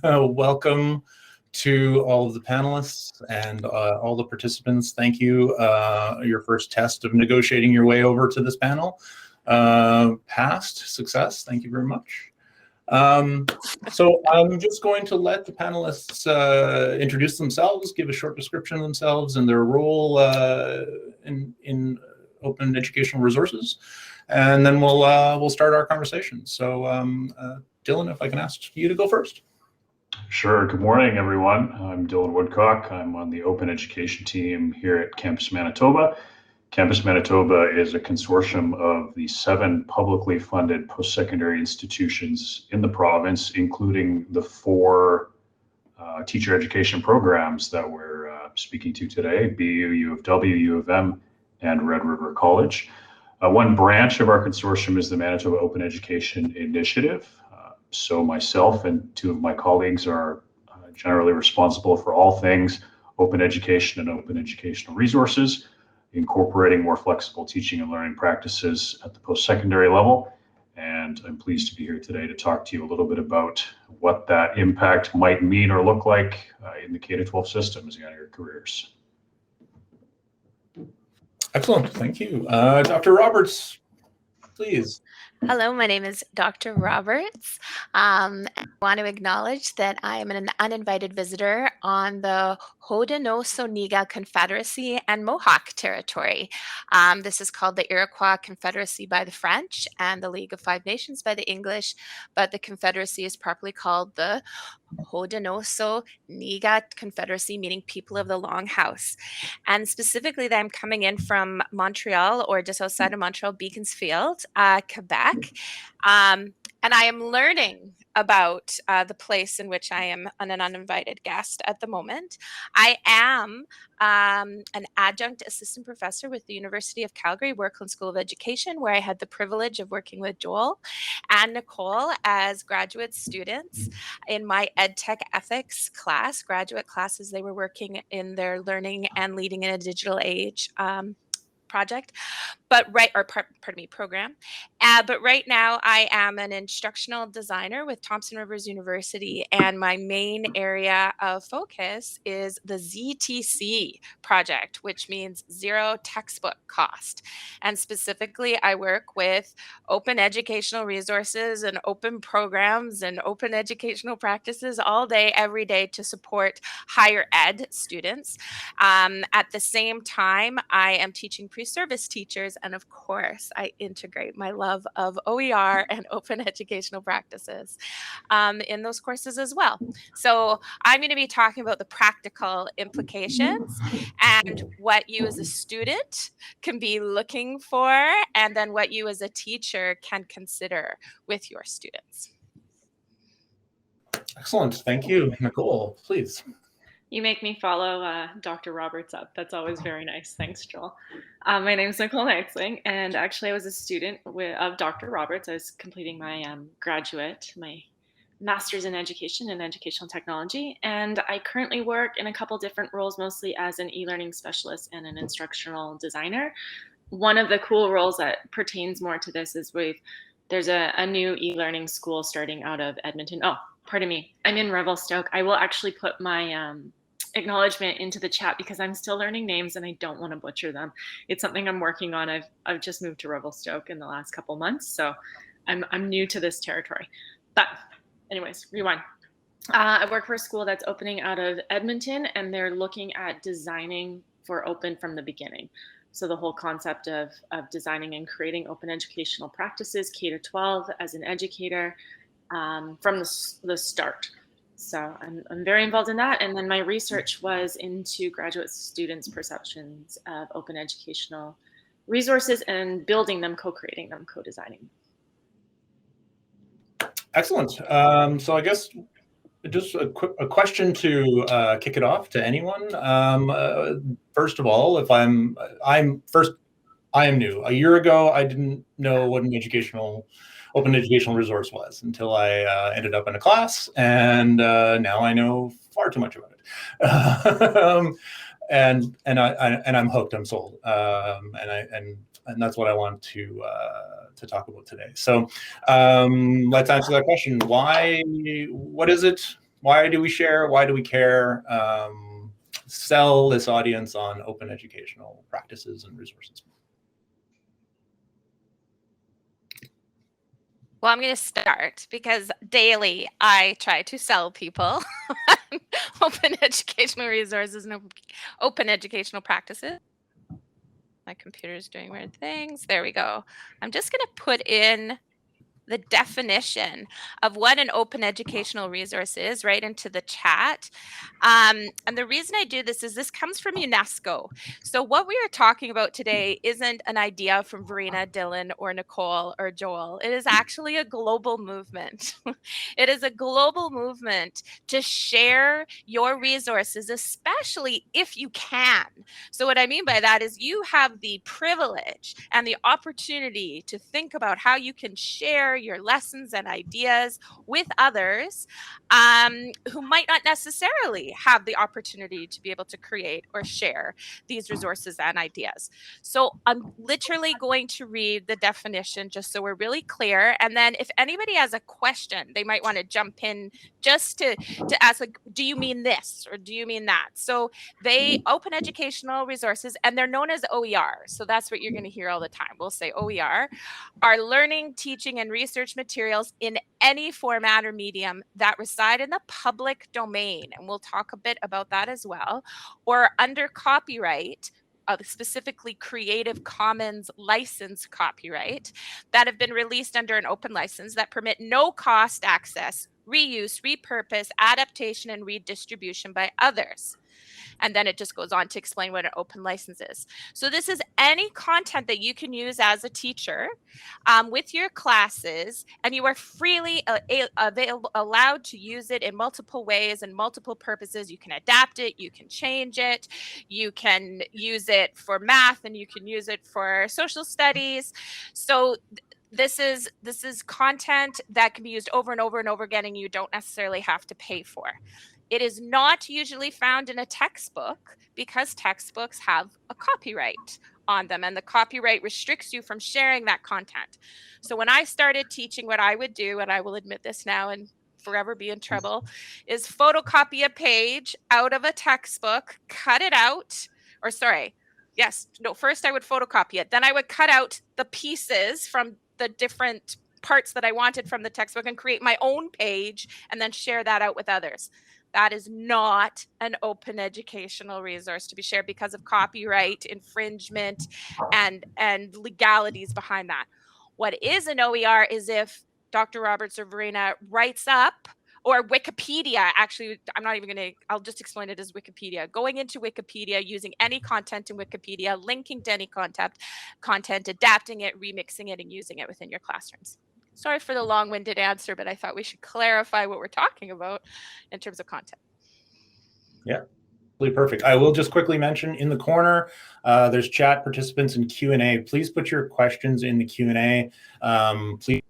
Welcome to all of the panelists and all the participants. Thank you. Your first test of negotiating your way over to this panel passed. Success. Thank you very much. So I'm just going to let the panelists introduce themselves, give a short description of themselves and their role in open educational resources, and then we'll start our conversation. So Dylan, if I can ask you to go first. Sure. Good morning, everyone. I'm Dylan Woodcock. I'm on the Open Education team here at Campus Manitoba. Campus Manitoba is a consortium of the 7 publicly funded post-secondary institutions in the province, including the 4 teacher education programs that we're speaking to today: BU, U of W, U of M, and Red River College. One branch of our consortium is the Manitoba Open Education Initiative. So myself and 2 of my colleagues are generally responsible for all things open education and open educational resources, incorporating more flexible teaching and learning practices at the post-secondary level. And I'm pleased to be here today to talk to you a little bit about what that impact might mean or look like in the K-12 system as you enter your careers. Excellent, thank you. Dr. Roberts, please. Hello, my name is Dr. Roberts. I want to acknowledge that I am an uninvited visitor on the Haudenosaunee Confederacy and Mohawk Territory. This is called the Iroquois Confederacy by the French and the League of Five Nations by the English, but the Confederacy is properly called the Haudenosaunee Confederacy, meaning people of the Long House. And specifically that I'm coming in from Montreal, or just outside of Montreal, Beaconsfield, Quebec. And I am learning about the place in which I am an uninvited guest at the moment. I am an adjunct assistant professor with the University of Calgary Workland School of Education, where I had the privilege of working with Joel and Nicole as graduate students in my EdTech ethics class, graduate classes. They were working in their learning and leading in a digital age project, program. But right now I am an instructional designer with Thompson Rivers University, and my main area of focus is the ZTC project, which means zero textbook cost. And specifically, I work with open educational resources and open programs and open educational practices all day, every day to support higher ed students. At the same time, I am teaching pre-service teachers, and of course, I integrate my love of OER and open educational practices in those courses as well. So I'm going to be talking about the practical implications and what you as a student can be looking for, and then what you as a teacher can consider with your students. Excellent, thank you. Nicole, please. You make me follow Dr. Roberts up. That's always very nice. Thanks, Joel. My name is Nicole Neutzing, and actually I was a student of Dr. Roberts. I was completing my my master's in education and educational technology, and I currently work in a couple different roles, mostly as an e-learning specialist and an instructional designer. One of the cool roles that pertains more to this is there's a new e-learning school starting out of Edmonton. Oh, pardon me, I'm in Revelstoke. I will actually put my acknowledgement into the chat because I'm still learning names and I don't want to butcher them. It's something I'm working on. I've just moved to Revelstoke in the last couple months, so I'm new to this territory. But anyways, rewind. I work for a school that's opening out of Edmonton, and they're looking at designing for open from the beginning. So the whole concept of designing and creating open educational practices, K-12 as an educator, from the start. So I'm very involved in that. And then my research was into graduate students' perceptions of open educational resources and building them, co-creating them, co-designing. Excellent. So I guess just a question to kick it off to anyone. First of all, if I am new. A year ago, I didn't know what an open educational resource was until I ended up in a class, and now I know far too much about it. And I'm hooked. I'm sold. And that's what I want to talk about today. So let's answer that question. What is it why do we share? Why do we care? Sell this audience on open educational practices and resources. Well, I'm going to start because daily I try to sell people open educational resources and open educational practices. My computer's doing weird things. There we go. I'm just going to put in the definition of what an open educational resource is right into the chat. And the reason I do this is this comes from UNESCO. So what we are talking about today isn't an idea from Verena, Dylan, or Nicole, or Joel. It is actually a global movement. It is a global movement to share your resources, especially if you can. So what I mean by that is you have the privilege and the opportunity to think about how you can share your lessons and ideas with others who might not necessarily have the opportunity to be able to create or share these resources and ideas. So I'm literally going to read the definition just so we're really clear. And then if anybody has a question, they might want to jump in just to ask, like, do you mean this or do you mean that? So they open educational resources, and they're known as OER. So that's what you're going to hear all the time. We'll say OER are learning, teaching, and research materials in any format or medium that reside in the public domain. And we'll talk a bit about that as well. Or under copyright, specifically Creative Commons license copyright, that have been released under an open license that permit no cost access, reuse, repurpose, adaptation, and redistribution by others. And then it just goes on to explain what an open license is. So this is any content that you can use as a teacher with your classes, and you are freely allowed to use it in multiple ways and multiple purposes. You can adapt it, you can change it, you can use it for math, and you can use it for social studies. So this is content that can be used over and over and over again, and you don't necessarily have to pay for. It is not usually found in a textbook because textbooks have a copyright on them, and the copyright restricts you from sharing that content. So when I started teaching, what I would do, and I will admit this now and forever be in trouble, is photocopy a page out of a textbook, cut it out, or sorry, yes, no, first I would photocopy it. Then I would cut out the pieces from the different parts that I wanted from the textbook and create my own page and then share that out with others. That is not an open educational resource to be shared because of copyright infringement and legalities behind that. What is an OER is if Dr. Roberts or Verena writes up, or Wikipedia, actually, I'll just explain it as Wikipedia. Going into Wikipedia, using any content in Wikipedia, linking to any content, adapting it, remixing it, and using it within your classrooms. Sorry for the long-winded answer, but I thought we should clarify what we're talking about in terms of content. Yeah, really perfect. I will just quickly mention in the corner, there's chat participants and Q&A. Please put your questions in the Q&A. Please.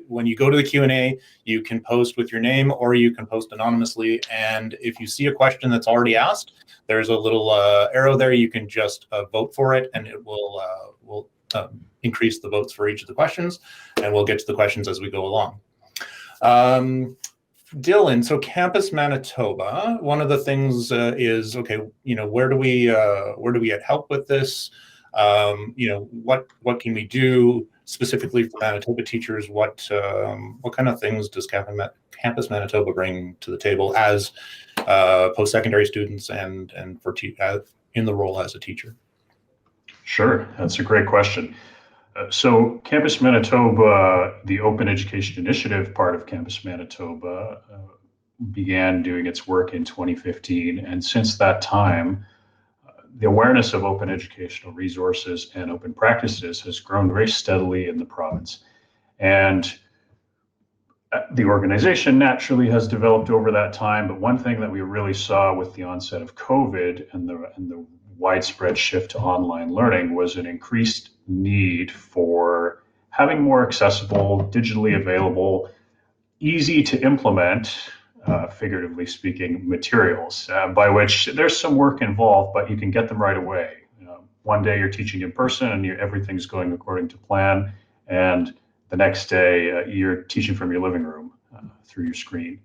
When you go to the Q&A, you can post with your name or you can post anonymously. And if you see a question that's already asked, there's a little arrow there. You can just vote for it, and it will increase the votes for each of the questions, and we'll get to the questions as we go along. Dylan, so Campus Manitoba, one of the things is, okay, where do we get help with this? What can we do specifically for Manitoba teachers? What kind of things does Campus Manitoba bring to the table as post-secondary students and for in the role as a teacher? Sure, that's a great question. So Campus Manitoba, the Open Education Initiative part of Campus Manitoba, began doing its work in 2015. And since that time, the awareness of open educational resources and open practices has grown very steadily in the province. And the organization naturally has developed over that time. But one thing that we really saw with the onset of COVID and the widespread shift to online learning was an increased need for having more accessible, digitally available, easy to implement, figuratively speaking, materials, by which there's some work involved, but you can get them right away. One day you're teaching in person and everything's going according to plan, and the next day you're teaching from your living room. through your screen.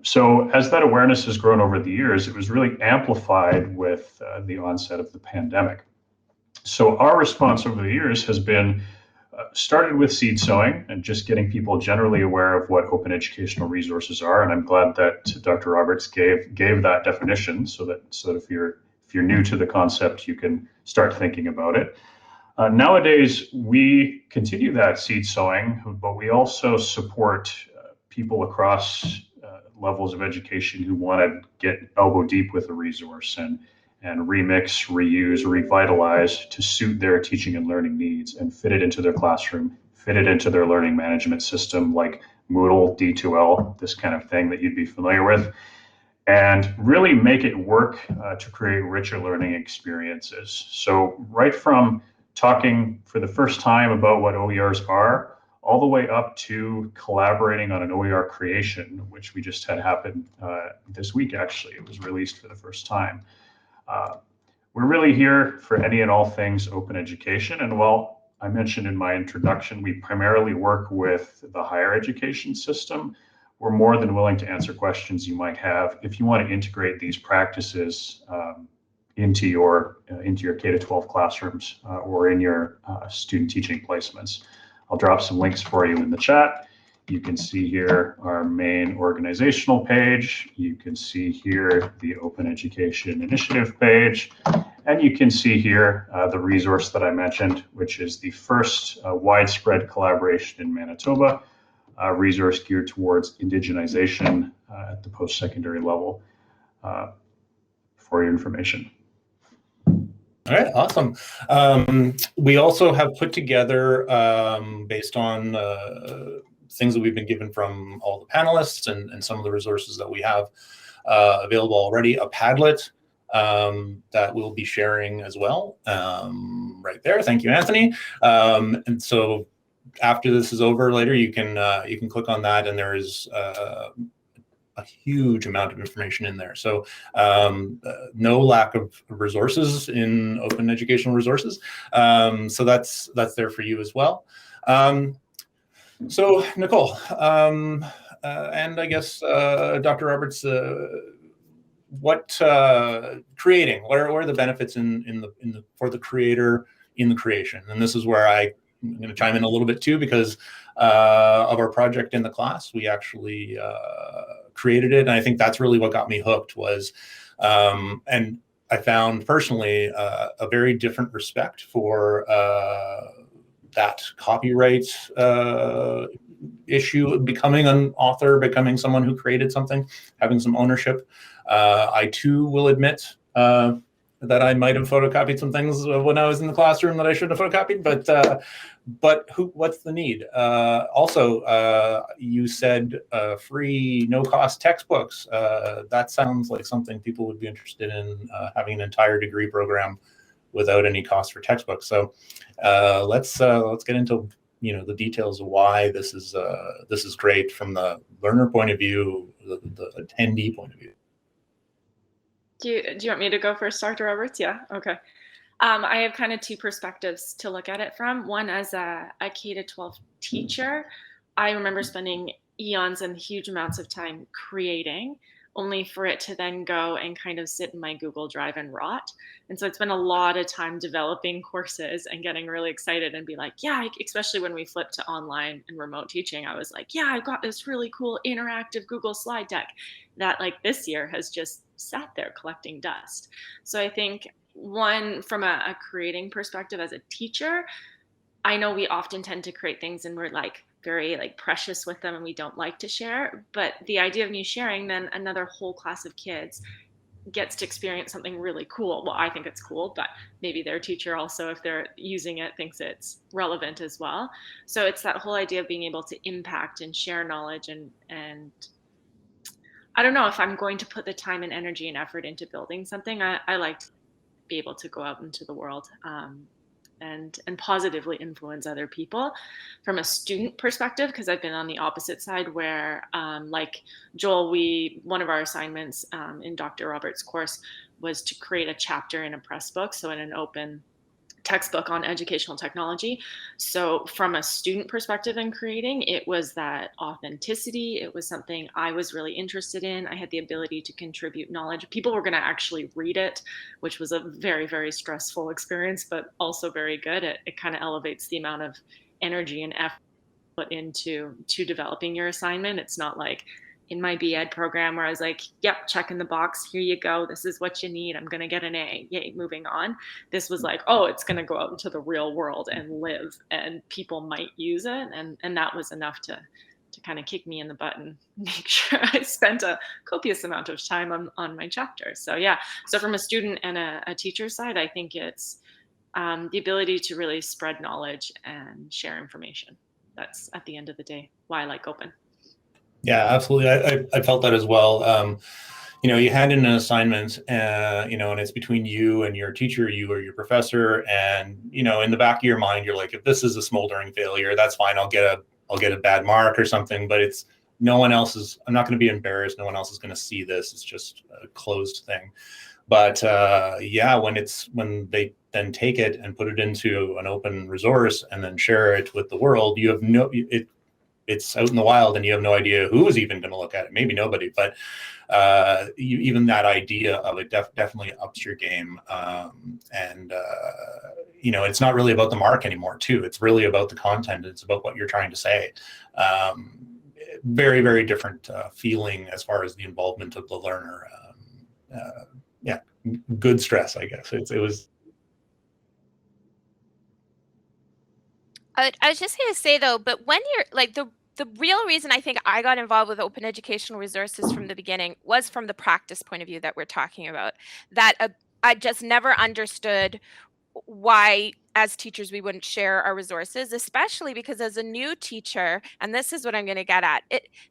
So as that awareness has grown over the years, it was really amplified with the onset of the pandemic. So our response over the years has been started with seed sowing and just getting people generally aware of what open educational resources are. And I'm glad that Dr. Roberts gave that definition so that if you're new to the concept, you can start thinking about it. Nowadays, we continue that seed sowing, but we also support people across levels of education who want to get elbow deep with a resource and remix, reuse, revitalize to suit their teaching and learning needs and fit it into their classroom, fit it into their learning management system like Moodle, D2L, this kind of thing that you'd be familiar with, and really make it work to create richer learning experiences. So right from talking for the first time about what OERs are, all the way up to collaborating on an OER creation, which we just had happen this week, actually. It was released for the first time. We're really here for any and all things open education. And while I mentioned in my introduction, we primarily work with the higher education system, we're more than willing to answer questions you might have if you want to integrate these practices into your K-12 classrooms or in your student teaching placements. I'll drop some links for you in the chat. You can see here our main organizational page. You can see here the Open Education Initiative page. And you can see here the resource that I mentioned, which is the first widespread collaboration in Manitoba, resource geared towards indigenization at the post-secondary level for your information. All right, awesome. We also have put together, based on things that we've been given from all the panelists and some of the resources that we have available already, a Padlet that we'll be sharing as well, right there. Thank you, Anthony. And so after this is over later, you can click on that, and there is a huge amount of information in there. So no lack of resources in open educational resources. So that's there for you as well. So Nicole, and I guess Dr. Roberts, what creating? What are the benefits for the creator in the creation? And this is where I'm going to chime in a little bit too, because of our project in the class, we actually created it, and I think that's really what got me hooked was, and I found personally a very different respect for that copyright issue, becoming an author, becoming someone who created something, having some ownership. I too will admit that I might have photocopied some things when I was in the classroom that I shouldn't have photocopied, but what's the need? Also, you said free, no-cost textbooks. That sounds like something people would be interested in, having an entire degree program without any cost for textbooks. So let's get into the details of why this is great from the learner point of view, the attendee point of view. Do you want me to go first, Dr. Roberts? Yeah, okay. I have kind of two perspectives to look at it from. One, as a K-12 teacher, I remember spending eons and huge amounts of time creating, only for it to then go and kind of sit in my Google Drive and rot. And so it's been a lot of time developing courses and getting really excited and be like, yeah, especially when we flipped to online and remote teaching, I was like, yeah, I got this really cool interactive Google slide deck that like this year has just sat there collecting dust. So I think one, from a creating perspective as a teacher, I know we often tend to create things and we're like very like precious with them and we don't like to share. But the idea of me sharing, then another whole class of kids gets to experience something really cool. Well, I think it's cool, but maybe their teacher also, if they're using it, thinks it's relevant as well. So it's that whole idea of being able to impact and share knowledge and I don't know if I'm going to put the time and energy and effort into building something. I like to be able to go out into the world and positively influence other people from a student perspective, because I've been on the opposite side where like Joel, one of our assignments in Dr. Roberts' course was to create a chapter in a press book, so in an open textbook on educational technology. So from a student perspective in creating, it was that authenticity. It was something I was really interested in. I had the ability to contribute knowledge. People were going to actually read it, which was a very, very stressful experience, but also very good. It kind of elevates the amount of energy and effort put into developing your assignment. It's not like in my BEd program where I was like, yep, check in the box, here you go, this is what you need, I'm going to get an A, yay, moving on. This was like, oh, it's going to go out into the real world and live, and people might use it. And that was enough to kind of kick me in the butt and make sure I spent a copious amount of time on my chapter. So yeah, so from a student and a teacher side, I think it's the ability to really spread knowledge and share information. That's at the end of the day why I like open. Yeah, absolutely. I felt that as well. You hand in an assignment, and it's between you and your teacher, you or your professor, and in the back of your mind, you're like, if this is a smoldering failure, that's fine. I'll get a bad mark or something. But it's no one else is. I'm not going to be embarrassed. No one else is going to see this. It's just a closed thing. But when they then take it and put it into an open resource and then share it with the world, you have it's out in the wild and you have no idea who is even going to look at it. Maybe nobody, but even that idea of it definitely ups your game. It's not really about the mark anymore too. It's really about the content. It's about what you're trying to say. Very, very different feeling as far as the involvement of the learner. Good stress, I guess. It was. I was just going to say though, but when you're like the real reason I think I got involved with open educational resources from the beginning was from the practice point of view that we're talking about, that I just never understood why as teachers we wouldn't share our resources, especially because as a new teacher, and this is what I'm going to get at,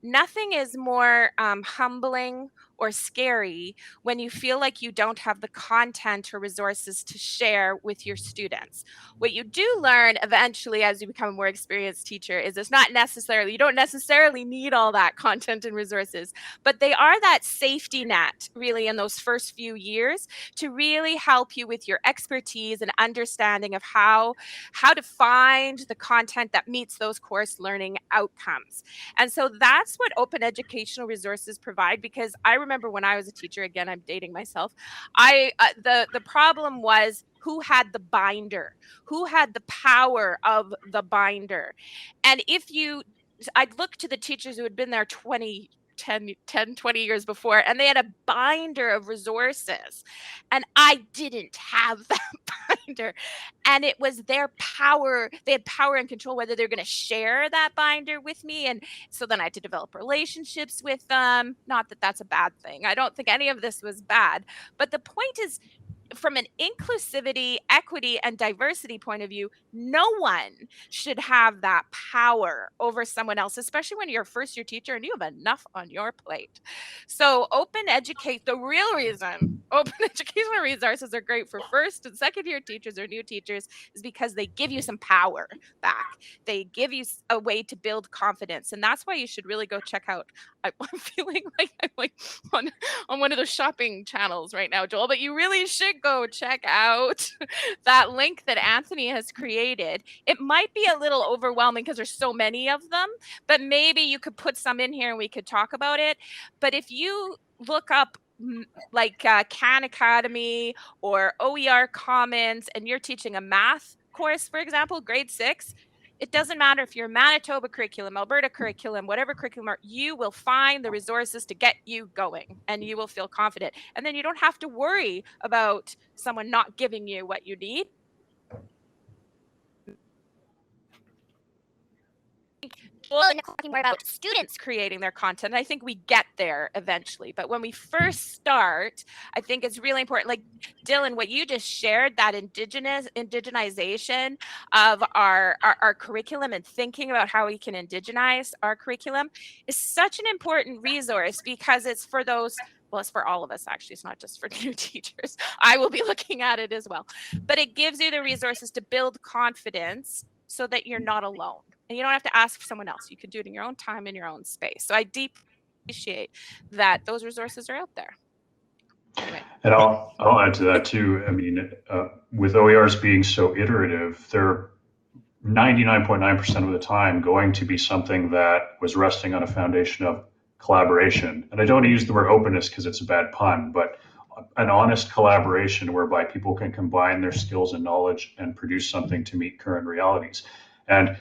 nothing is more humbling or scary when you feel like you don't have the content or resources to share with your students. What you do learn eventually as you become a more experienced teacher is you don't necessarily need all that content and resources, but they are that safety net really in those first few years to really help you with your expertise and understanding of how to find the content that meets those course learning outcomes. And so that's what open educational resources provide, because I remember when I was a teacher, again, I'm dating myself, the problem was who had the binder, who had the power of the binder. And I'd look to the teachers who had been there 20 years before, and they had a binder of resources, and I didn't have that binder. And it was their power. They had power and control whether they're going to share that binder with me. And so then I had to develop relationships with them. Not that that's a bad thing. I don't think any of this was bad. But the point is, from an inclusivity, equity, and diversity point of view, no one should have that power over someone else, especially when you're a first-year teacher and you have enough on your plate. So the real reason open educational resources are great for first and second-year teachers or new teachers is because they give you some power back. They give you a way to build confidence. And that's why you should really go check out. I'm feeling like I'm like on one of those shopping channels right now, Joel, but you really should go check out that link that Anthony has created. It might be a little overwhelming because there's so many of them, but maybe you could put some in here and we could talk about it. But if you look up like Khan Academy or OER Commons and you're teaching a math course, for example, grade 6, it doesn't matter if you're Manitoba curriculum, Alberta curriculum, whatever curriculum, you will find the resources to get you going and you will feel confident. And then you don't have to worry about someone not giving you what you need. Well, talking more about students creating their content. I think we get there eventually. But when we first start, I think it's really important. Like Dylan, what you just shared, that indigenization of our curriculum and thinking about how we can indigenize our curriculum is such an important resource because it's for those. Well, it's for all of us, actually. It's not just for new teachers. I will be looking at it as well. But it gives you the resources to build confidence so that you're not alone. And you don't have to ask someone else. You can do it in your own time, in your own space. So I deeply appreciate that those resources are out there. And I'll add to that too. I mean, with OERs being so iterative, they're 99.9% of the time going to be something that was resting on a foundation of collaboration. And I don't want to use the word openness because it's a bad pun, but an honest collaboration whereby people can combine their skills and knowledge and produce something to meet current realities. And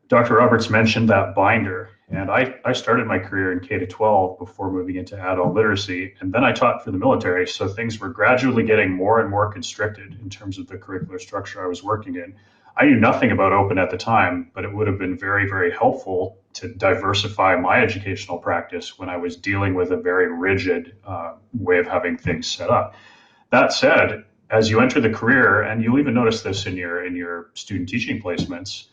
Dr. Roberts mentioned that binder. And I started my career in K to 12 before moving into adult literacy. And then I taught for the military. So things were gradually getting more and more constricted in terms of the curricular structure I was working in. I knew nothing about open at the time, but it would have been very, very helpful to diversify my educational practice when I was dealing with a very rigid way of having things set up. That said, as you enter the career, and you'll even notice this in your student teaching placements,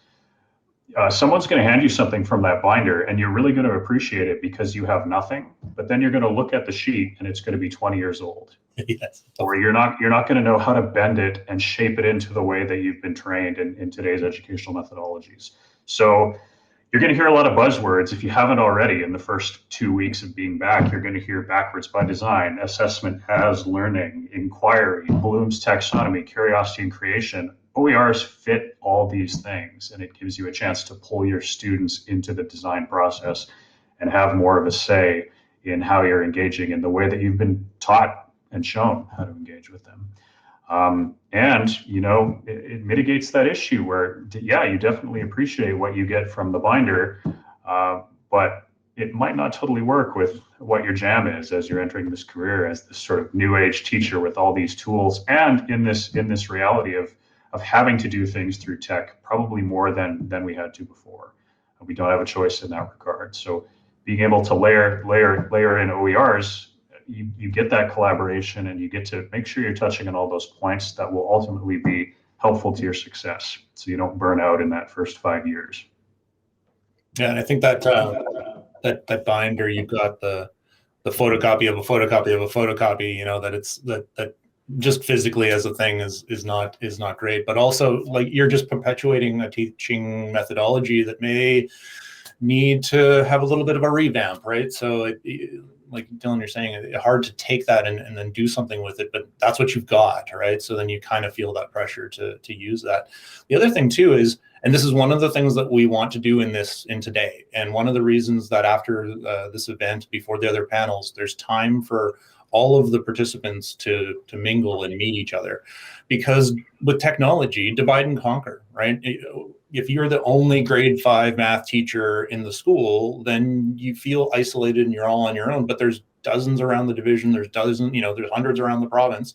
someone's going to hand you something from that binder, and you're really going to appreciate it because you have nothing. But then you're going to look at the sheet, and it's going to be 20 years old. Yes. Or you're not going to know how to bend it and shape it into the way that you've been trained in today's educational methodologies. So you're going to hear a lot of buzzwords. If you haven't already, in the first 2 weeks of being back, you're going to hear backwards by design, assessment as learning, inquiry, Bloom's taxonomy, curiosity and creation. OERs fit all these things, and it gives you a chance to pull your students into the design process and have more of a say in how you're engaging in the way that you've been taught and shown how to engage with them. And, you know, it mitigates that issue where, yeah, you definitely appreciate what you get from the binder, but it might not totally work with what your jam is as you're entering this career as this sort of new age teacher with all these tools, and in this reality of having to do things through tech, probably more than we had to before. We don't have a choice in that regard. So being able to layer in OERs, you get that collaboration, and you get to make sure you're touching on all those points that will ultimately be helpful to your success, so you don't burn out in that first 5 years. Yeah, and I think that that binder, you've got the photocopy of a photocopy of a photocopy. You know, that it's that just physically as a thing is not great, but also like you're just perpetuating a teaching methodology that may need to have a little bit of a revamp, right? So like Dylan, you're saying, it's hard to take that and then do something with it, but that's what you've got, right? So then you kind of feel that pressure to use that. The other thing too is, and this is one of the things that we want to do in today, and one of the reasons that after this event, before the other panels, there's time for all of the participants to mingle and meet each other, because with technology, divide and conquer, right? If you're the only grade 5 math teacher in the school, then you feel isolated and you're all on your own, but there's dozens around the division, there's hundreds around the province.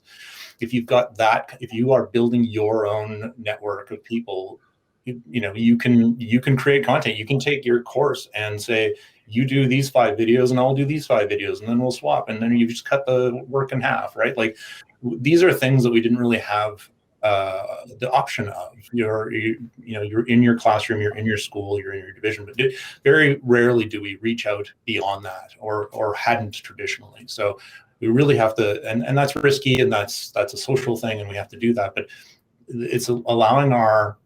If you've got that, if you are building your own network of people, you can create content. You can take your course and say, you do these 5 videos and I'll do these 5 videos, and then we'll swap, and then you just cut the work in half, right? Like, these are things that we didn't really have the option of. You're in your classroom, you're in your school, you're in your division, but very rarely do we reach out beyond that, or hadn't traditionally. So we really have to, and that's risky, and that's a social thing, and we have to do that. But it's allowing our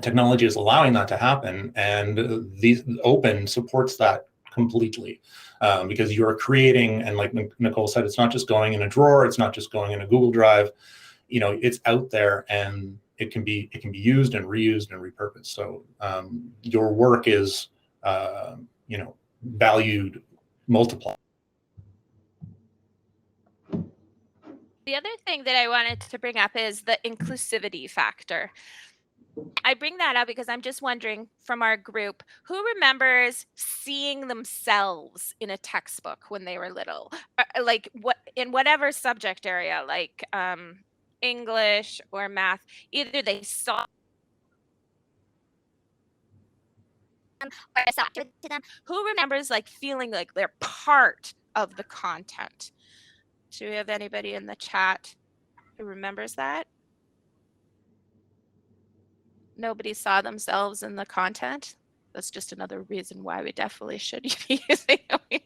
technology is allowing that to happen, and these open supports that completely, because you're creating, and like Nicole said, it's not just going in a drawer, it's not just going in a Google Drive. It's out there, and it can be used and reused and repurposed. So your work is valued multiplied. The other thing that I wanted to bring up is the inclusivity factor. I bring that up because I'm just wondering, from our group, who remembers seeing themselves in a textbook when they were little, like in whatever subject area, like English or math? Either they saw them or I saw it to them. Who remembers like feeling like they're part of the content? Do we have anybody in the chat who remembers that? Nobody saw themselves in the content? That's just another reason why we definitely should be using it.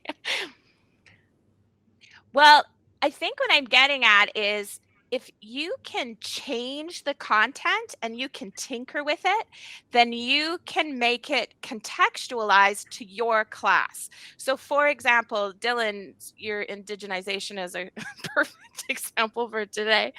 Well, I think what I'm getting at is if you can change the content and you can tinker with it, then you can make it contextualized to your class. So for example, Dylan, your indigenization is a perfect example for today.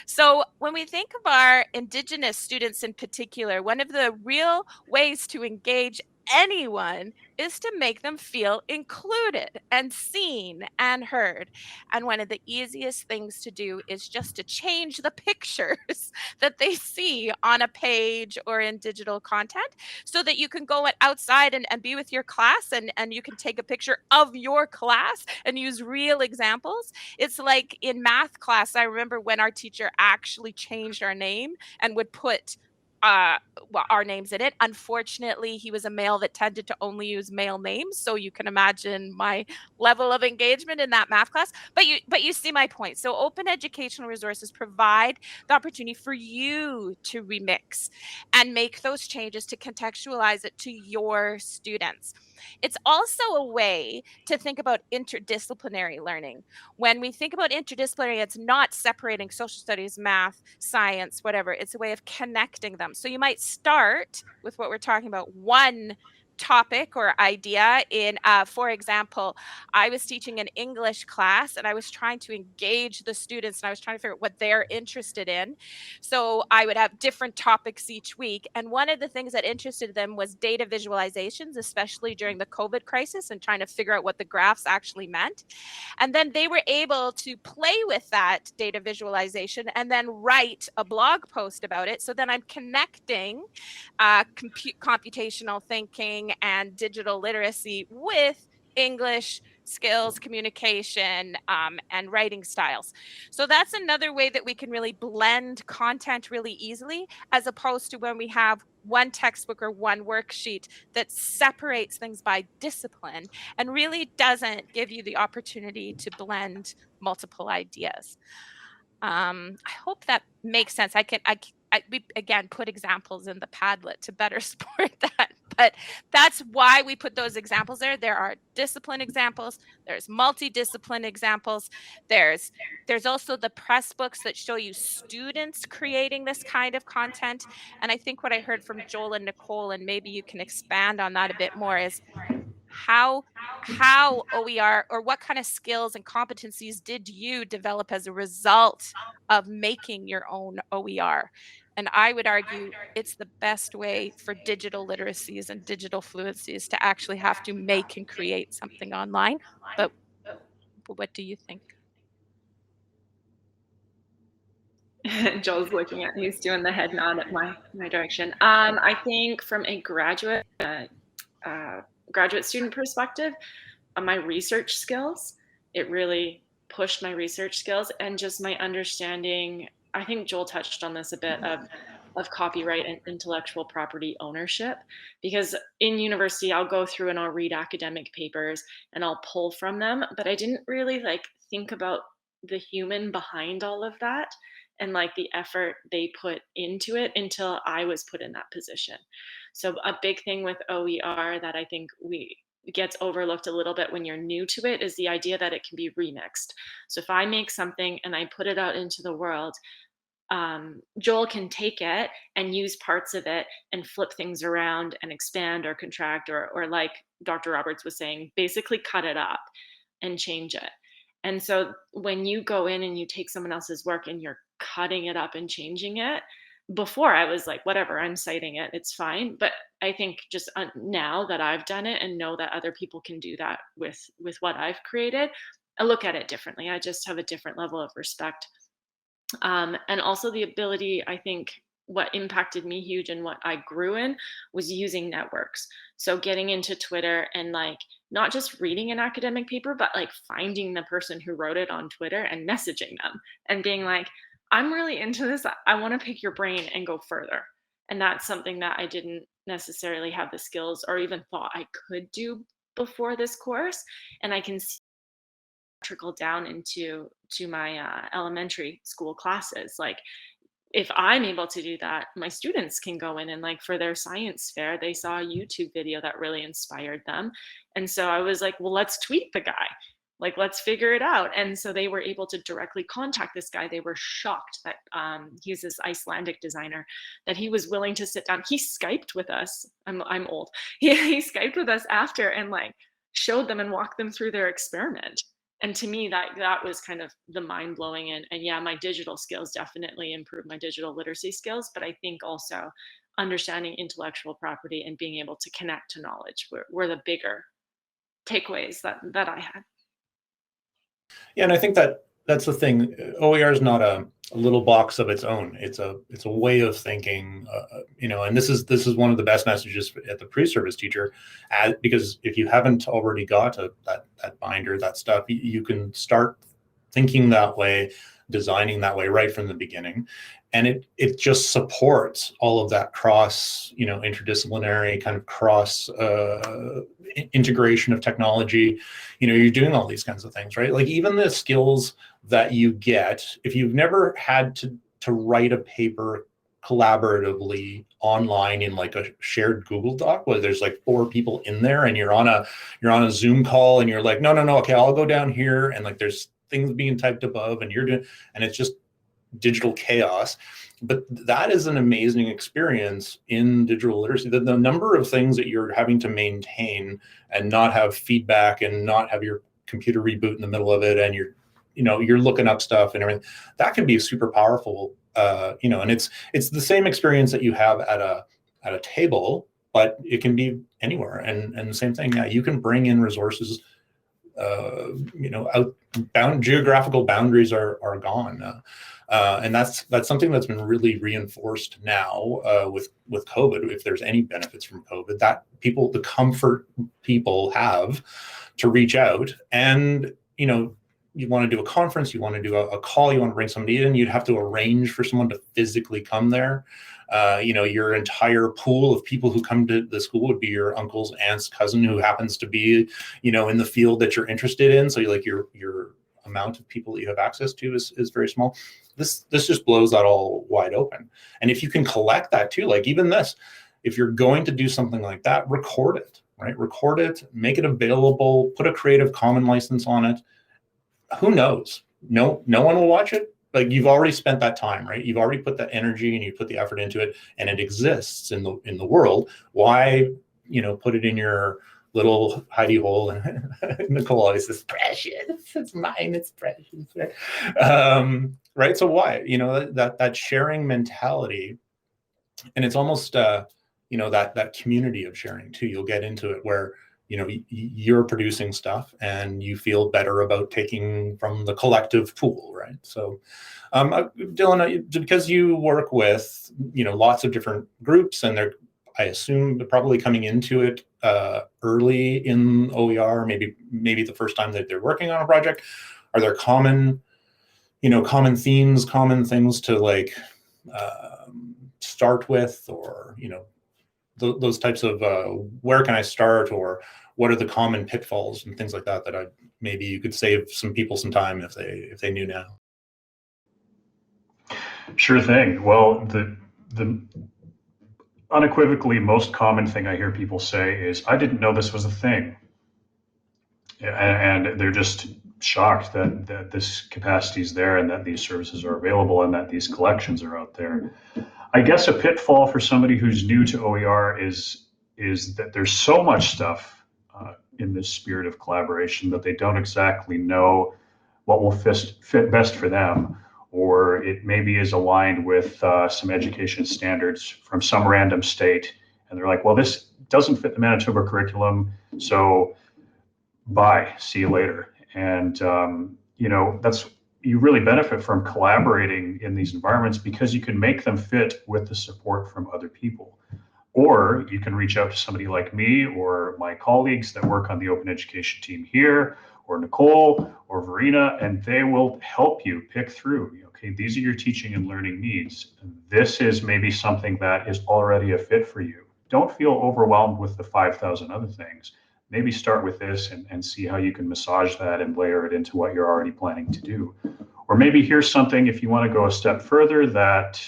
So when we think of our Indigenous students in particular, one of the real ways to engage anyone is to make them feel included and seen and heard. And one of the easiest things to do is just to change the pictures that they see on a page or in digital content so that you can go outside and be with your class and you can take a picture of your class and use real examples. It's like in math class, I remember when our teacher actually changed our name and would put our names in it. Unfortunately, he was a male that tended to only use male names, so you can imagine my level of engagement in that math class. But you see my point. So open educational resources provide the opportunity for you to remix and make those changes to contextualize it to your students. It's also a way to think about interdisciplinary learning. When we think about interdisciplinary, it's not separating social studies, math, science, whatever. It's a way of connecting them. So you might start with what we're talking about, one topic or idea in, for example, I was teaching an English class and I was trying to engage the students and I was trying to figure out what they're interested in. So I would have different topics each week. And one of the things that interested them was data visualizations, especially during the COVID crisis and trying to figure out what the graphs actually meant. And then they were able to play with that data visualization and then write a blog post about it. So then I'm connecting computational thinking and digital literacy with English skills, communication, and writing styles. So that's another way that we can really blend content really easily, as opposed to when we have one textbook or one worksheet that separates things by discipline and really doesn't give you the opportunity to blend multiple ideas. I hope that makes sense. We again put examples in the Padlet to better support that, but that's why we put those examples there. There are discipline examples, there's multidiscipline examples, there's also the press books that show you students creating this kind of content. And I think what I heard from Joel and Nicole, and maybe you can expand on that a bit more, is how OER, or what kind of skills and competencies did you develop as a result of making your own OER? And I would argue it's the best way for digital literacies and digital fluencies to actually have to make and create something online. But what do you think? Joel's looking at me, he's doing the head nod at my direction. I think from a graduate student perspective, my research skills, it really pushed my research skills and just my understanding. I think Joel touched on this a bit of copyright and intellectual property ownership, because in university I'll go through and I'll read academic papers and I'll pull from them, but I didn't really think about the human behind all of that and the effort they put into it until I was put in that position. So a big thing with OER that I think gets overlooked a little bit when you're new to it is the idea that it can be remixed. So if I make something and I put it out into the world, Joel can take it and use parts of it and flip things around and expand or contract, or like Dr. Roberts was saying, basically cut it up and change it. And so when you go in and you take someone else's work and you're cutting it up and changing it, before I was like, whatever, I'm citing it, it's fine. But I think just now that I've done it and know that other people can do that with what I've created, I look at it differently. I just have a different level of respect. And also the ability, I think what impacted me huge and what I grew in was using networks. So getting into Twitter and not just reading an academic paper, but finding the person who wrote it on Twitter and messaging them and being like, I'm really into this. I want to pick your brain and go further. And that's something that I didn't necessarily have the skills or even thought I could do before this course. And I can see trickle down into my elementary school classes. If I'm able to do that, my students can go in and for their science fair, they saw a YouTube video that really inspired them. And so I was like, well, let's tweet the guy. like, let's figure it out. And so they were able to directly contact this guy. They were shocked that he's this Icelandic designer, that he was willing to sit down. He Skyped with us. I'm old. He Skyped with us after and like showed them and walked them through their experiment. And to me, that was kind of the mind blowing. And yeah, my digital skills definitely improved my digital literacy skills. But I think also understanding intellectual property and being able to connect to knowledge were the bigger takeaways that I had. Yeah, and I think that's the thing. OER is not a little box of its own. It's a way of thinking, and this is one of the best messages at the pre-service teacher, because if you haven't already got that binder, that stuff, you can start thinking that way, designing that way right from the beginning. And it just supports all of that cross, interdisciplinary kind of cross integration of technology. You're doing all these kinds of things, right? Like even the skills that you get, if you've never had to write a paper collaboratively online in like a shared Google Doc where there's like 4 people in there and you're on a Zoom call and you're like, no, okay, I'll go down here, and like there's things being typed above and you're doing, and it's just digital chaos. But that is an amazing experience in digital literacy. The number of things that you're having to maintain and not have feedback and not have your computer reboot in the middle of it, and you're looking up stuff and everything, that can be super powerful. And it's the same experience that you have at a table, but it can be anywhere. And the same thing, yeah, you can bring in resources. Geographical boundaries are gone. And that's something that's been really reinforced now with COVID. If there's any benefits from COVID, that the comfort people have to reach out, and you want to do a conference, you want to do a call, you want to bring somebody in, you'd have to arrange for someone to physically come there. Your entire pool of people who come to the school would be your uncle's aunt's cousin who happens to be, in the field that you're interested in. So your amount of people that you have access to is very small. This just blows that all wide open. And if you can collect that too, like even this, if you're going to do something like that, record it, right? Record it, make it available, put a Creative Commons license on it. Who knows? No one will watch it. Like you've already spent that time, right? You've already put that energy and you put the effort into it, and it exists in the world. Why, put it in your little hidey hole? And Nicole always says, precious, it's mine, it's precious, right? Right. So why, that sharing mentality, and it's almost, that community of sharing too. You'll get into it where, you're producing stuff and you feel better about taking from the collective pool, right? So, Dylan, because you work with, lots of different groups, and I assume they're probably coming into it early in OER, maybe the first time that they're working on a project. Are there common themes, common things to like start with, or, those types of where can I start, or what are the common pitfalls and things like that maybe you could save some people some time if they knew now? Sure thing. Well, the unequivocally most common thing I hear people say is, I didn't know this was a thing. And they're just shocked that this capacity is there, and that these services are available, and that these collections are out there. I guess a pitfall for somebody who's new to OER is that there's so much stuff in this spirit of collaboration that they don't exactly know what will fit best for them, or it maybe is aligned with some education standards from some random state, and they're like, well, this doesn't fit the Manitoba curriculum, so bye, see you later. And you really benefit from collaborating in these environments, because you can make them fit with the support from other people. Or you can reach out to somebody like me or my colleagues that work on the open education team here, or Nicole or Verena, and they will help you pick through, okay, these are your teaching and learning needs. This is maybe something that is already a fit for you. Don't feel overwhelmed with the 5,000 other things. Maybe start with this and see how you can massage that and layer it into what you're already planning to do. Or maybe here's something, if you want to go a step further, that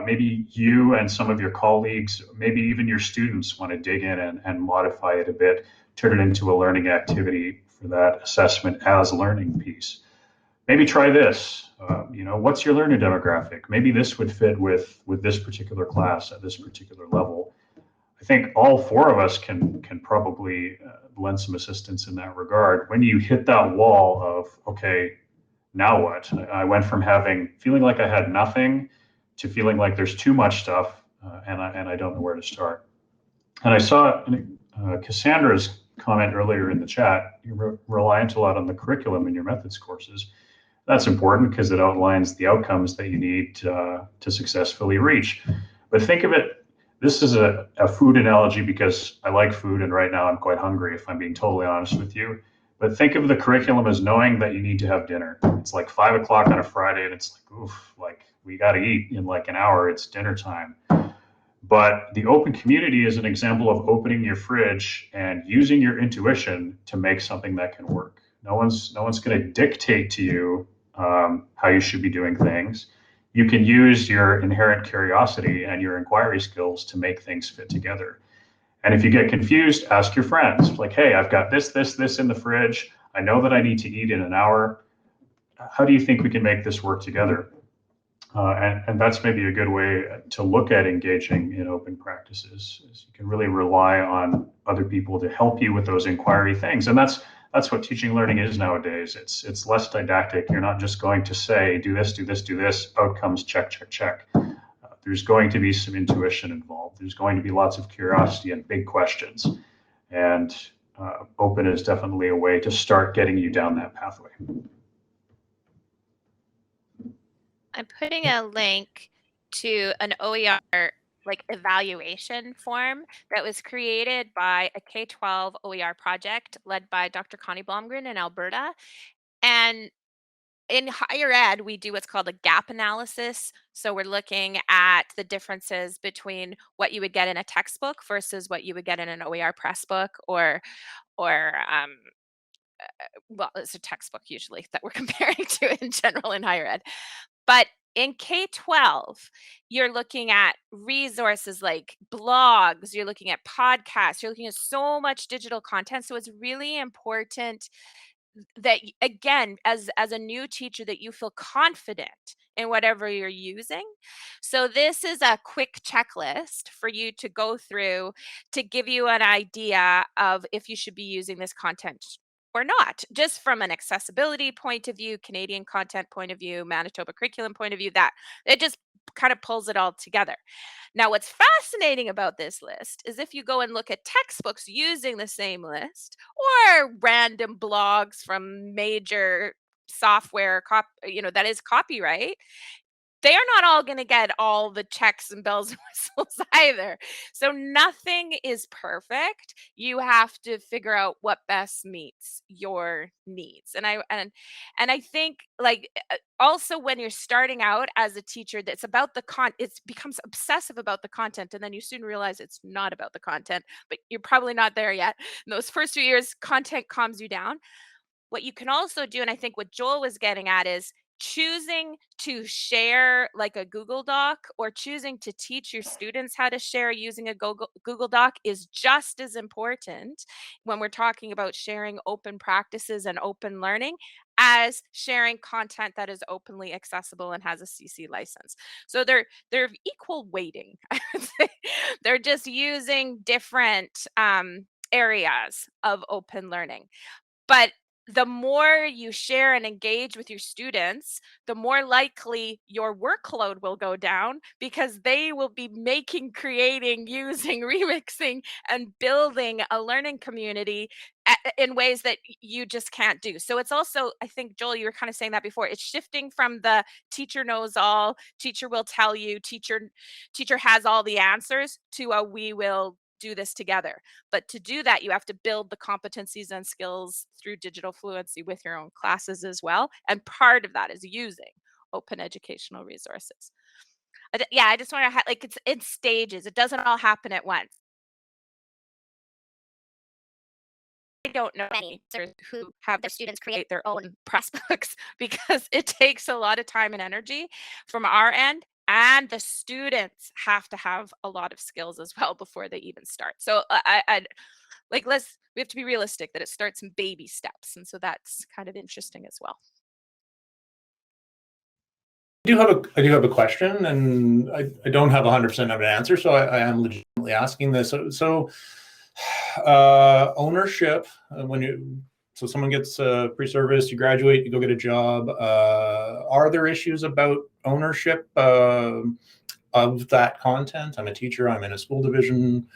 maybe you and some of your colleagues, maybe even your students, want to dig in and modify it a bit, turn it into a learning activity for that assessment as learning piece. Maybe try this. What's your learner demographic? Maybe this would fit with this particular class at this particular level. I think all four of us can probably lend some assistance in that regard. When you hit that wall of, okay, now what? I went from feeling like I had nothing to feeling like there's too much stuff, and I don't know where to start. And I saw Cassandra's comment earlier in the chat. You're reliant a lot on the curriculum in your methods courses. That's important because it outlines the outcomes that you need to successfully reach. But think of it, this is a food analogy because I like food, and right now I'm quite hungry, if I'm being totally honest with you. But think of the curriculum as knowing that you need to have dinner. It's like 5 o'clock on a Friday, and it's like, oof, like we got to eat in like an hour. It's dinner time. But the open community is an example of opening your fridge and using your intuition to make something that can work. No one's going to dictate to you how you should be doing things. You can use your inherent curiosity and your inquiry skills to make things fit together. And if you get confused, ask your friends. Like, hey, I've got this in the fridge. I know that I need to eat in an hour. How do you think we can make this work together? And that's maybe a good way to look at engaging in open practices. Is you can really rely on other people to help you with those inquiry things. And that's what teaching learning is nowadays. It's less didactic. You're not just going to say, do this, do this, do this, outcomes, check, check, check. There's going to be some intuition involved. There's going to be lots of curiosity and big questions. And open is definitely a way to start getting you down that pathway. I'm putting a link to an OER evaluation form that was created by a K-12 OER project led by Dr. Connie Blomgren in Alberta. And in higher ed, we do what's called a gap analysis. So we're looking at the differences between what you would get in a textbook versus what you would get in an OER press book or well, it's a textbook usually that we're comparing to in general in higher ed. But in K-12, you're looking at resources like blogs, you're looking at podcasts, you're looking at so much digital content. So it's really important that, again, as a new teacher, that you feel confident in whatever you're using. So this is a quick checklist for you to go through to give you an idea of if you should be using this content or not, just from an accessibility point of view, Canadian content point of view, Manitoba curriculum point of view. That it just kind of pulls it all together. Now, what's fascinating about this list is if you go and look at textbooks using the same list or random blogs from major software, that is copyright, they are not all going to get all the checks and bells and whistles either. So nothing is perfect. You have to figure out what best meets your needs. And I think also when you're starting out as a teacher, that's about it becomes obsessive about the content, and then you soon realize it's not about the content, but you're probably not there yet. In those first few years, content calms you down. What you can also do, and I think what Joel was getting at, is choosing to share like a Google Doc or choosing to teach your students how to share using a Google Doc is just as important when we're talking about sharing open practices and open learning as sharing content that is openly accessible and has a CC license. So they're equal weighting. I would say. They're just using different areas of open learning. But the more you share and engage with your students, the more likely your workload will go down because they will be making, creating, using, remixing, and building a learning community in ways that you just can't do. So it's also, I think, Joel, you were kind of saying that before, it's shifting from the teacher knows all, teacher will tell you, teacher has all the answers, to a we will do this together. But to do that, you have to build the competencies and skills through digital fluency with your own classes as well. And part of that is using open educational resources. I just want to it's in stages. It doesn't all happen at once. I don't know any who have their students create their own press books because it takes a lot of time and energy from our end. And the students have to have a lot of skills as well before they even start. So we have to be realistic that it starts in baby steps. And so that's kind of interesting as well. I do have a question, and I don't have 100% of an answer, so I am legitimately asking this. So ownership, so someone gets pre-service, you graduate, you go get a job. Are there issues about ownership of that content? I'm a teacher, I'm in a school division.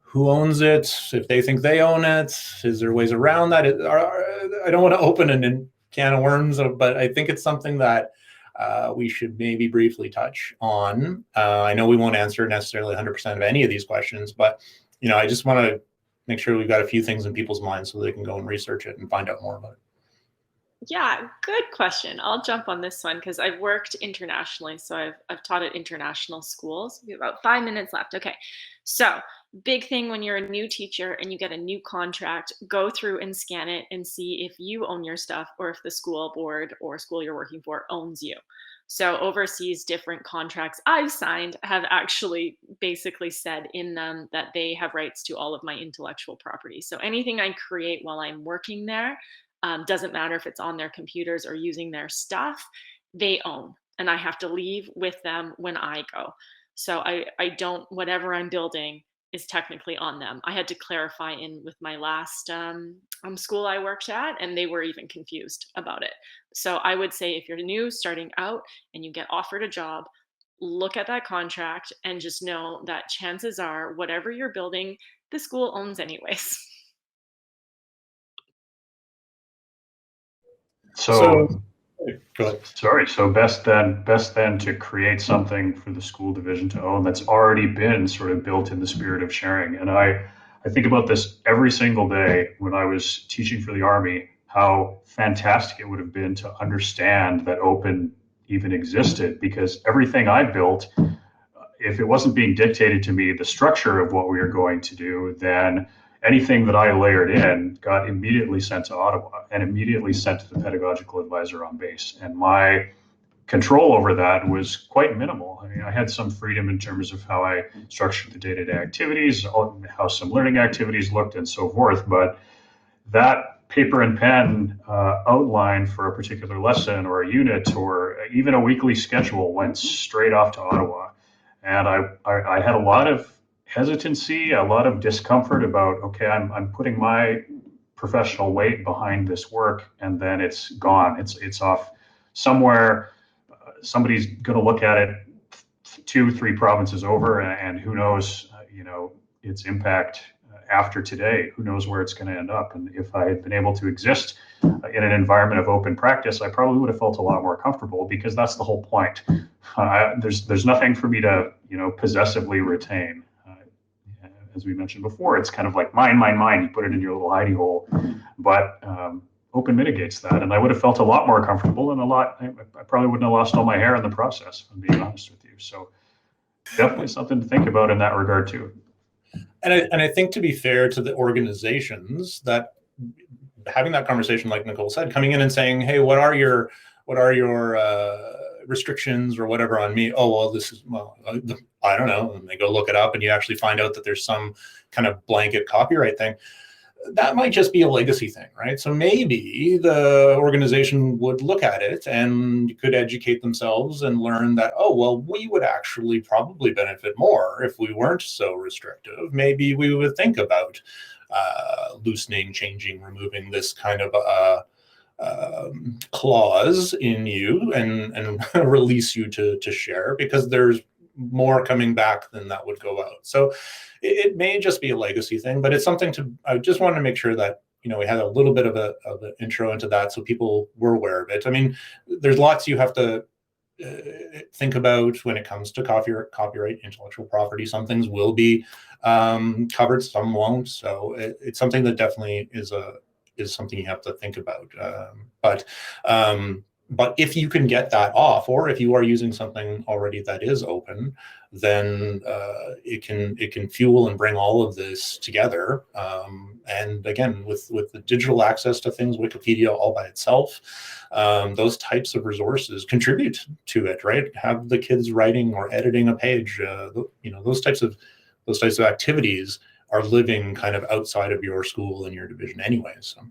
Who owns it? If they think they own it, is there ways around that? I don't want to open a can of worms, but I think it's something that we should maybe briefly touch on. I know we won't answer necessarily 100% of any of these questions, but I just want to make sure we've got a few things in people's minds so they can go and research it and find out more about it. Yeah, good question. I'll jump on this one because I've worked internationally. So I've taught at international schools. We have about 5 minutes left. Okay. So big thing when you're a new teacher and you get a new contract, go through and scan it and see if you own your stuff or if the school board or school you're working for owns you. So overseas, different contracts I've signed have actually basically said in them that they have rights to all of my intellectual property. So anything I create while I'm working there, doesn't matter if it's on their computers or using their stuff, they own, and I have to leave with them when I go. So I don't, whatever I'm building is technically on them. I had to clarify in with my last school I worked at, and they were even confused about it. So I would say if you're new, starting out, and you get offered a job, look at that contract and just know that chances are whatever you're building, the school owns anyways. So go ahead. Sorry. So best then to create something for the school division to own that's already been sort of built in the spirit of sharing. And I think about this every single day when I was teaching for the Army, how fantastic it would have been to understand that open even existed, because everything I built, if it wasn't being dictated to me, the structure of what we were going to do, then anything that I layered in got immediately sent to Ottawa and immediately sent to the pedagogical advisor on base. And my control over that was quite minimal. I mean, I had some freedom in terms of how I structured the day-to-day activities, how some learning activities looked, and so forth. But that paper and pen outline for a particular lesson or a unit or even a weekly schedule went straight off to Ottawa. And I had a lot of hesitancy, a lot of discomfort about, okay, I'm putting my professional weight behind this work, and then it's gone. It's off somewhere. Somebody's going to look at it 2-3 provinces over, and who knows, its impact after today. Who knows where it's going to end up? And if I had been able to exist in an environment of open practice, I probably would have felt a lot more comfortable, because that's the whole point. There's nothing for me to possessively retain. As we mentioned before, it's kind of like mine. You put it in your little hidey hole, but open mitigates that, and I would have felt a lot more comfortable, and I probably wouldn't have lost all my hair in the process, if I'm being honest with you. So definitely something to think about in that regard too. And I think, to be fair to the organizations, that having that conversation, like Nicole said, coming in and saying, hey, what are your restrictions or whatever on me? Oh, well, I don't know. And they go look it up, and you actually find out that there's some kind of blanket copyright thing. That might just be a legacy thing, right? So maybe the organization would look at it and could educate themselves and learn that, oh, well, we would actually probably benefit more if we weren't so restrictive. Maybe we would think about loosening, changing, removing this kind of clause in you and release you to share, because there's more coming back than that would go out. So it may just be a legacy thing, but it's something I just wanted to make sure that we had a little bit of an intro into that, so people were aware of it. I mean, there's lots you have to think about when it comes to copyright, intellectual property. Some things will be covered, some won't. So it's something that definitely is something you have to think about. But if you can get that off, or if you are using something already that is open, then it can fuel and bring all of this together. And again, with the digital access to things, Wikipedia all by itself, those types of resources contribute to it, right? Have the kids writing or editing a page, those types of activities are living kind of outside of your school and your division anyways. So.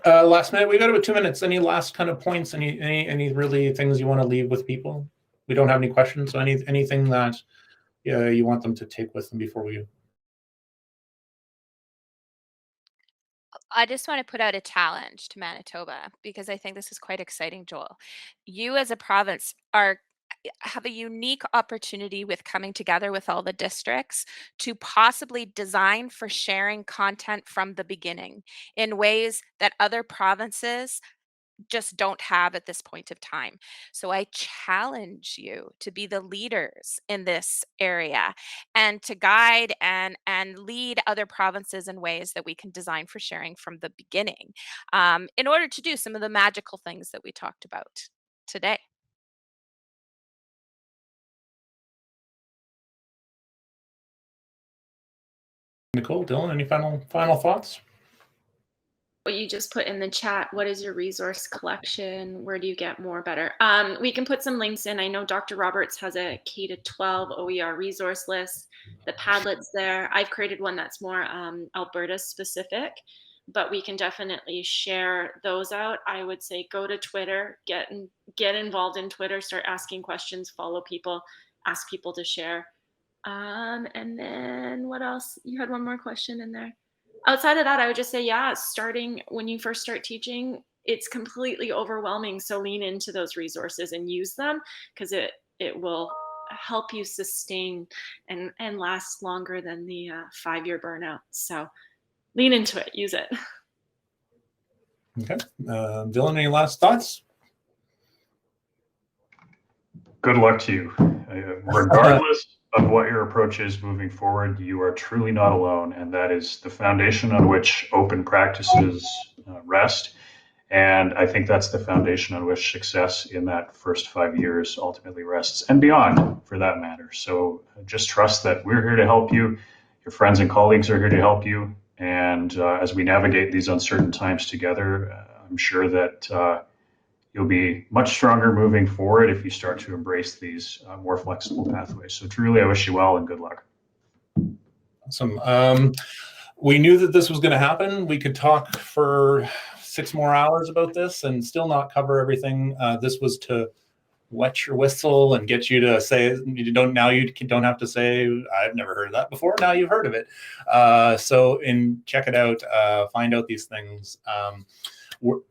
Last minute, we got about 2 minutes. Any last kind of points? Any really things you want to leave with people? We don't have any questions. So anything that you want them to take with them before we? I just want to put out a challenge to Manitoba because I think this is quite exciting, Joel. You as a province have a unique opportunity with coming together with all the districts to possibly design for sharing content from the beginning in ways that other provinces just don't have at this point of time. So I challenge you to be the leaders in this area and to guide and lead other provinces in ways that we can design for sharing from the beginning, in order to do some of the magical things that we talked about today. Nicole, Dylan, any final thoughts? What you just put in the chat, what is your resource collection? Where do you get more better? We can put some links in. I know Dr. Roberts has a K-12 OER resource list. The Padlet's there. I've created one that's more Alberta specific, but we can definitely share those out. I would say go to Twitter, get involved in Twitter, start asking questions, follow people, ask people to share. And then what else? You had one more question in there. Outside of that, I would just say, yeah, starting when you first start teaching, it's completely overwhelming. So lean into those resources and use them because it will help you sustain and last longer than the 5-year burnout. So lean into it, use it. Okay. Dylan, any last thoughts? Good luck to you. Regardless of what your approach is moving forward, you are truly not alone, and that is the foundation on which open practices rest. And I think that's the foundation on which success in that first 5 years ultimately rests, and beyond for that matter. So just trust that we're here to help you. Your friends and colleagues are here to help you. And as we navigate these uncertain times together, I'm sure that you'll be much stronger moving forward if you start to embrace these more flexible pathways. So truly, I wish you well and good luck. Awesome. We knew that this was going to happen. We could talk for 6 more hours about this and still not cover everything. This was to wet your whistle and get you to say, you don't have to say, I've never heard of that before. Now you've heard of it. So check it out, find out these things.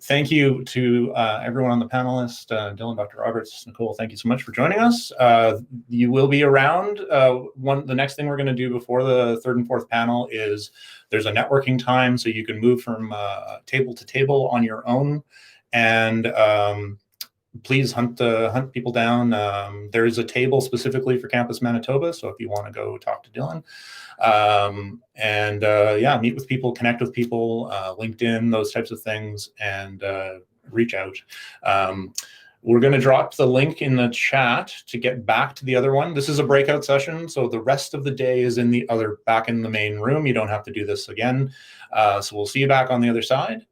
Thank you to everyone on the panelist, Dylan, Dr. Roberts, Nicole, thank you so much for joining us. You will be around. The next thing we're going to do before the 3rd and 4th panel is there's a networking time, so you can move from table to table on your own. And please hunt people down. There is a table specifically for Campus Manitoba, so if you want to go talk to Dylan. Yeah, meet with people, connect with people, LinkedIn, those types of things, and reach out. We're going to drop the link in the chat to get back to the other one. This is a breakout session, so the rest of the day is back in the main room. You don't have to do this again. So we'll see you back on the other side.